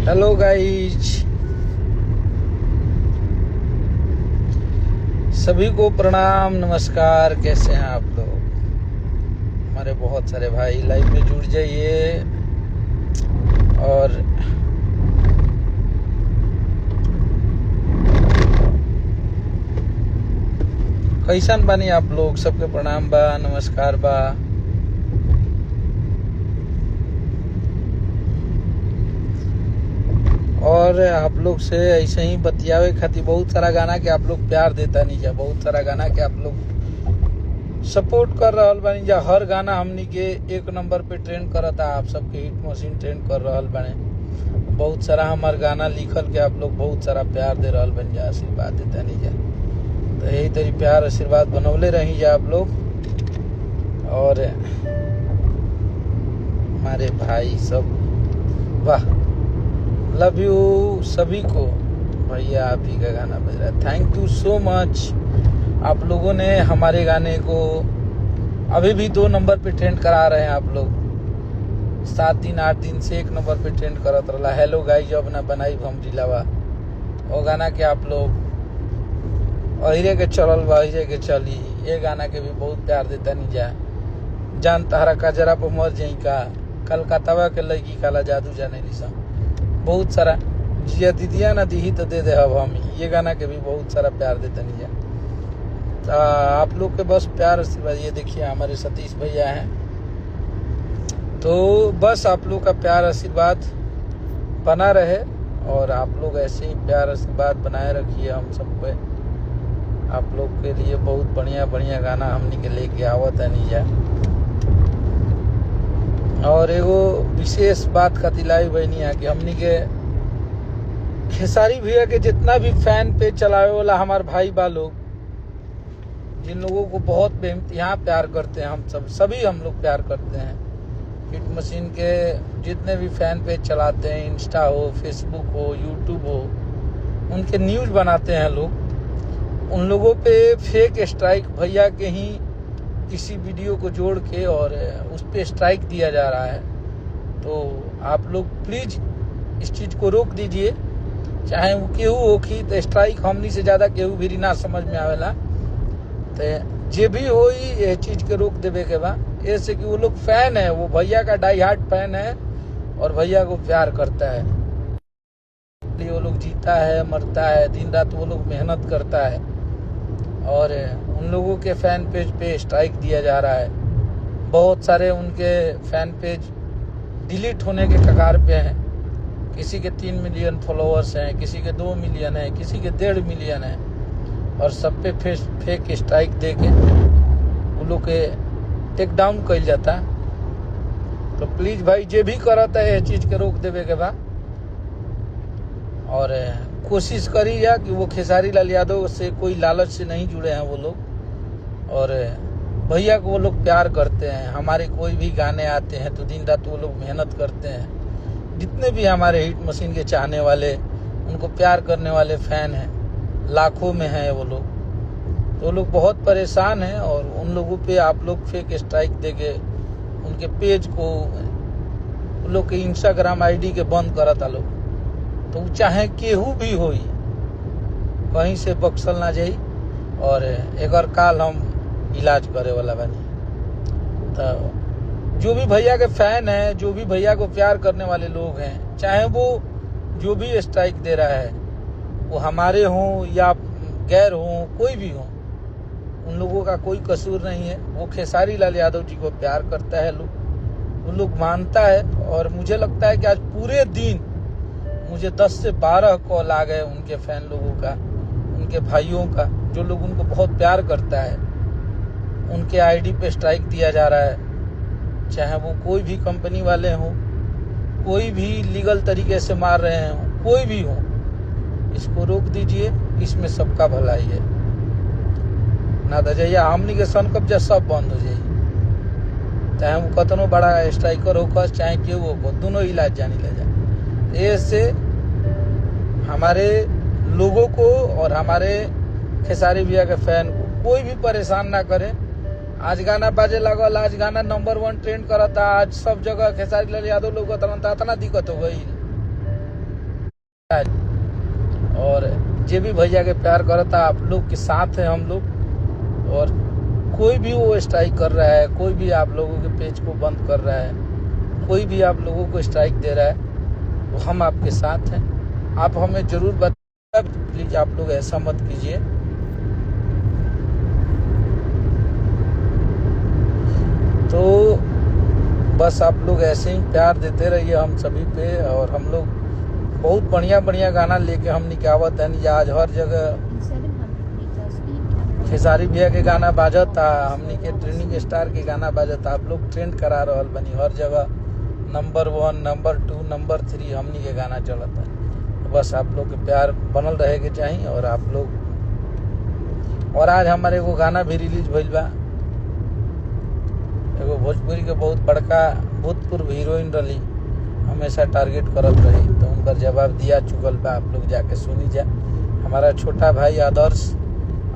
Hello guys, सभी को प्रणाम नमस्कार। कैसे हैं आप लोग? हमारे बहुत सारे भाई लाइव में जुड़ जाइए। और कैसन बानी आप लोग? सबके प्रणाम बा, नमस्कार बा। और आप लोग से ऐसे ही बतियावे खातिर बहुत सारा गाना के आप लोग प्यार देता नहीं जा, बहुत सारा गाना के आप लोग सपोर्ट कर रहल बानी जा। हर गाना हमनी के एक नंबर पे ट्रेंड करता, आप सबके हिट मशीन ट्रेंड कर रहल बाने। बहुत सारा हमार गाना लिखल के आप लोग बहुत सारा प्यार दे रहल बन जा, आशीर्वाद देता नहीं जा। तो यही तरी प्यार आशीर्वाद बनौले रही जा आप लोग। और हमारे भाई सब, वाह, लव यू सभी को। भैया आप ही का गाना बज रहा है, थैंक यू सो मच। आप लोगों ने हमारे गाने को अभी भी 2 नंबर पे ट्रेंड करा रहे हैं। आप लोग 7 दिन 8 दिन से 1 नंबर पे ट्रेंड करत रहा। हेलो गाइस, जब ना बनाई हम जिलावा वो गाना के आप लोग अहिरे के चलल बा, अहिरे के चली, ये गाना के भी बहुत प्यार देता नहीं जा। जान तहरा का जरा पर मर जाई का, कलकत्ता के लड़की काला जादू जाने लिसा। बहुत सारा जिया दीदिया ना दी तो दे दे अब हम, ये गाना के भी बहुत सारा प्यार देते नहीं है। तो आप लोग के बस प्यार आशीर्वाद। ये देखिए हमारे सतीश भैया हैं, तो बस आप लोग का प्यार आशीर्वाद बना रहे और आप लोग ऐसे ही प्यार आशीर्वाद बनाए रखिए हम सब पे। आप लोग के लिए बहुत बढ़िया बढ़िया गाना हमनी के लेके आवत है नहीं जा। और एगो विशेष बात खातिर लाई बहनी है कि हमनी के खेसारी भैया के जितना भी फैन पेज चलावे वाला हमार भाई बा लोग, जिन लोगों को बहुत बेइंतहा प्यार करते हैं, हम सब सभी हम लोग प्यार करते हैं। हिट मशीन के जितने भी फैन पेज चलाते हैं, इंस्टा हो, फेसबुक हो, यूट्यूब हो, उनके न्यूज बनाते हैं लोग, उन लोगों पे फेक स्ट्राइक भैया के ही किसी वीडियो को जोड़ के और उस पे स्ट्राइक दिया जा रहा है। तो आप लोग प्लीज इस चीज को रोक दीजिए। चाहे वो केहू होखी तो स्ट्राइक हमनी से ज्यादा केहू भी ना समझ में आवेला। तो जे भी हो ये चीज के रोक देवे के बा, ऐसे कि वो लोग फैन है, वो भैया का डाई हार्ट फैन है और भैया को प्यार करता है। वो लोग जीता है, मरता है, दिन रात वो लोग मेहनत करता है और उन लोगों के फैन पेज पे स्ट्राइक दिया जा रहा है। बहुत सारे उनके फैन पेज डिलीट होने के कगार पे हैं। किसी के 3 मिलियन फॉलोअर्स हैं, किसी के 2 मिलियन हैं, किसी के 1.5 मिलियन हैं और सब पे फेक स्ट्राइक दे के उन लोग के टेक डाउन कइल जाता। तो प्लीज भाई जे भी करता है ये चीज के रोक देवे के बाद और कोशिश करी जा कि वो खेसारी लाल यादव से कोई लालच से नहीं जुड़े हैं वो लोग। और भैया को वो लोग प्यार करते हैं। हमारे कोई भी गाने आते हैं तो दिन रात वो लोग मेहनत करते हैं। जितने भी हमारे हिट मशीन के चाहने वाले, उनको प्यार करने वाले फैन हैं, लाखों में हैं वो लोग। तो वो लोग बहुत परेशान हैं और उन लोगों पे आप लोग फेक स्ट्राइक देके उनके पेज को, उन लोग के इंस्टाग्राम आईडी के बंद करता लोग। तो चाहे केहू भी होई, कहीं से बक्सल ना जाई और एक काल हम इलाज करे वाला बनी। तो जो भी भैया के फैन हैं, जो भी भैया को प्यार करने वाले लोग हैं, चाहे वो जो भी स्ट्राइक दे रहा है वो हमारे हों या गैर हों, कोई भी हो, उन लोगों का कोई कसूर नहीं है। वो खेसारी लाल यादव जी को प्यार करता है लोग, उन लोग मानता है। और मुझे लगता है कि आज पूरे दिन मुझे 10 से 12 कॉल आ गए उनके फैन लोगों का, उनके भाइयों का, जो लोग उनको बहुत प्यार करता है। उनके आईडी पे स्ट्राइक दिया जा रहा है, चाहे वो कोई भी कंपनी वाले हों, कोई भी लीगल तरीके से मार रहे हैं, कोई भी हो, इसको रोक दीजिए। इसमें सबका भलाई है ना। तो जाइए हमनी के सन कब्जा सब बंद हो जाइए, चाहे वो कतनो बड़ा स्ट्राइकर होकर, चाहे केहू हो, दोनों इलाज जानी ले जाए। ऐसे हमारे लोगों को और हमारे खेसारी भैया के फैन को कोई भी परेशान ना करे। आज गाना बाजे लगल, आज गाना नंबर 1 ट्रेंड करता, आज सब जगह खेसारी लाल यादव लोग इतना दिक्कत हो गई। और जे भी भैया के प्यार करता आप लोग के साथ है हम लोग। और कोई भी वो स्ट्राइक कर रहा है, कोई भी आप लोगों के पेज को बंद कर रहा है, कोई भी आप लोगों को स्ट्राइक दे रहा है, तो हम आपके साथ हैं। आप हमें जरूर बताइए, प्लीज आप लोग ऐसा मत कीजिए। तो बस आप लोग ऐसे ही प्यार देते रहिए हम सभी पे। और हम लोग बहुत बढ़िया बढ़िया गाना लेके हम निकावत है। आज हर जगह खेसारी भैया के गाना बाजता, हमनी के ट्रेंडिंग स्टार के गाना बाजता। आप लोग ट्रेंड करा रहल बनी, हर जगह नंबर 1, नंबर 2, नंबर 3 हमनी के गाना चलता है। तो बस आप लोग के प्यार बनल रहे के चाहिए। और आप लोग, और आज हमारे एगो गाना भी रिलीज भइल बा। एगो भोजपुरी के बहुत बड़का भूतपूर्व हीरोइन रही, हमेशा टारगेट करत रही, तो उनका जवाब दिया चुकल बा। आप लोग जाके सुनी जा। हमारा छोटा भाई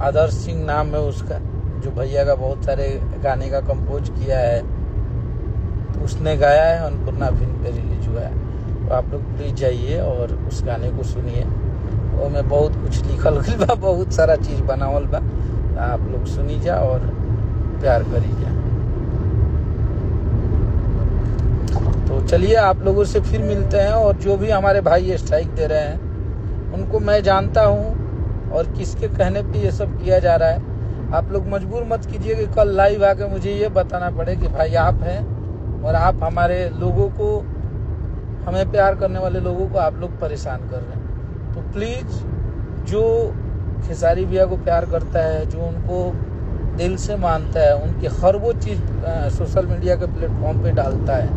आदर्श सिंह नाम है उसका, जो भैया का बहुत सारे गाने का कंपोज किया है, तो उसने गाया है, अन्नपूर्णा फिल्म पे रिलीज हुआ है। तो आप लोग प्लीज जाइए और उस गाने को सुनिए। और में बहुत कुछ लिखल गई बा, बहुत सारा चीज बनावल बा। तो आप लोग सुनी जा और प्यार करी जा। तो चलिए आप लोगों से फिर मिलते हैं। और जो भी हमारे भाई स्ट्राइक दे रहे हैं उनको मैं जानता हूँ, और किसके कहने पे ये सब किया जा रहा है। आप लोग मजबूर मत कीजिए कि कल लाइव आके मुझे ये बताना पड़े कि भाई आप हैं और आप हमारे लोगों को, हमें प्यार करने वाले लोगों को आप लोग परेशान कर रहे हैं। तो प्लीज, जो खेसारी भैया को प्यार करता है, जो उनको दिल से मानता है, उनकी हर वो चीज सोशल मीडिया के प्लेटफॉर्म पे डालता है,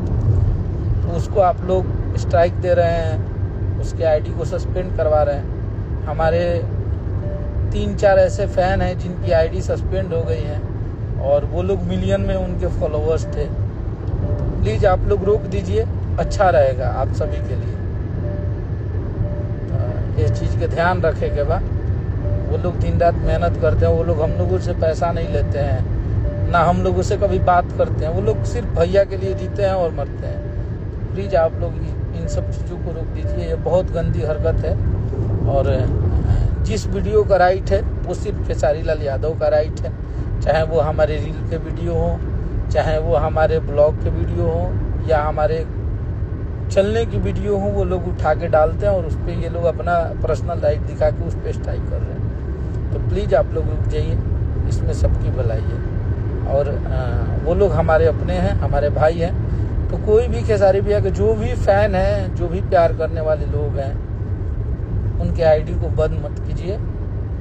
तो उसको आप लोग स्ट्राइक दे रहे हैं, उसके आईडी को सस्पेंड करवा रहे हैं। हमारे 3-4 ऐसे फैन हैं जिनकी आईडी सस्पेंड हो गई है, और वो लोग मिलियन में उनके फॉलोअर्स थे। प्लीज आप लोग रोक दीजिए, अच्छा रहेगा आप सभी के लिए। तो इस चीज के ध्यान रखे के बाद, वो लोग दिन रात मेहनत करते हैं, वो लोग हम लोगों से पैसा नहीं लेते हैं, ना हम लोगों से कभी बात करते हैं। वो लोग सिर्फ भैया के लिए जीते हैं और मरते हैं। प्लीज आप लोग इन सब चीज़ों को रोक दीजिए, ये बहुत गंदी हरकत है। और जिस वीडियो का राइट है वो सिर्फ खेसारी लाल यादव का राइट है, चाहे वो हमारे रील के वीडियो हो, चाहे वो हमारे ब्लॉग के वीडियो हो, या हमारे चलने की वीडियो हो। वो लोग उठा के डालते हैं और उस पर ये लोग अपना पर्सनल राइट दिखा के उस पर स्ट्राइक कर रहे हैं। तो प्लीज़ आप लोग रुक जाइए, इसमें सबकी भलाई है। और वो लोग हमारे अपने हैं, हमारे भाई हैं। तो कोई भी खेसारी भैया के जो भी फैन हैं, जो भी प्यार करने वाले लोग हैं, उनके आईडी को बंद मत कीजिए।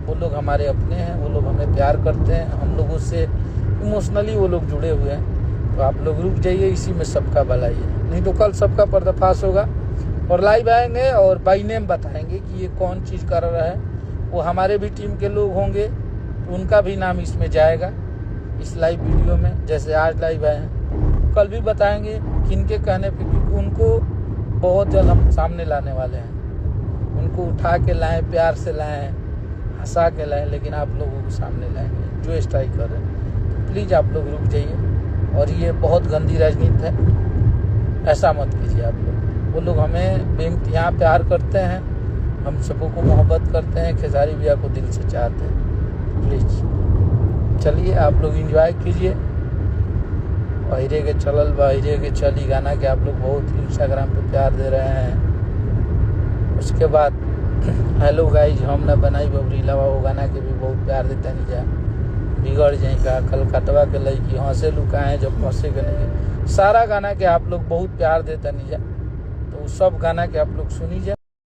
वो लोग हमारे अपने हैं, वो लोग हमें प्यार करते हैं, हम लोगों से इमोशनली वो लोग जुड़े हुए हैं। तो आप लोग रुक जाइए, इसी में सबका भलाई है। नहीं तो कल सबका पर्दाफाश होगा और लाइव आएंगे और बाई नेम बताएंगे कि ये कौन चीज़ कर रहा है। वो हमारे भी टीम के लोग होंगे, तो उनका भी नाम इसमें जाएगा, इस लाइव वीडियो में। जैसे आज लाइव आए हैं, कल भी बताएंगे किनके कहने पे, क्योंकि उनको बहुत जल्द हम सामने लाने वाले हैं। उनको उठा के लाएं, प्यार से लाएं, हंसा के लाएं, लेकिन आप लोगों को सामने लाएंगे जो स्ट्राइक कर रहे हैं। प्लीज़ आप लोग रुक जाइए। और ये बहुत गंदी राजनीति है, ऐसा मत कीजिए आप लोग। वो लोग हमें बेइंतहा प्यार करते हैं, हम सबों को मोहब्बत करते हैं, खेसारी भैया को दिल से चाहते हैं। प्लीज़ चलिए आप लोग एंजॉय कीजिए। अहिरे के चलल बा, अहिरे के चली गाना के आप लोग बहुत इंस्टाग्राम पे प्यार दे रहे हैं। उसके बाद हेलो गाइज हम ना बनाई बबरी लवा, वो गाना के भी बहुत प्यार देता नहीं जा। बिगड़ जाए का कलकटवा के लड़की हंसे लुकाए जब फंसे के नहीं। सारा गाना के आप लोग बहुत प्यार देता नहीं जा, तो सब गाना के आप लोग सुनी जा।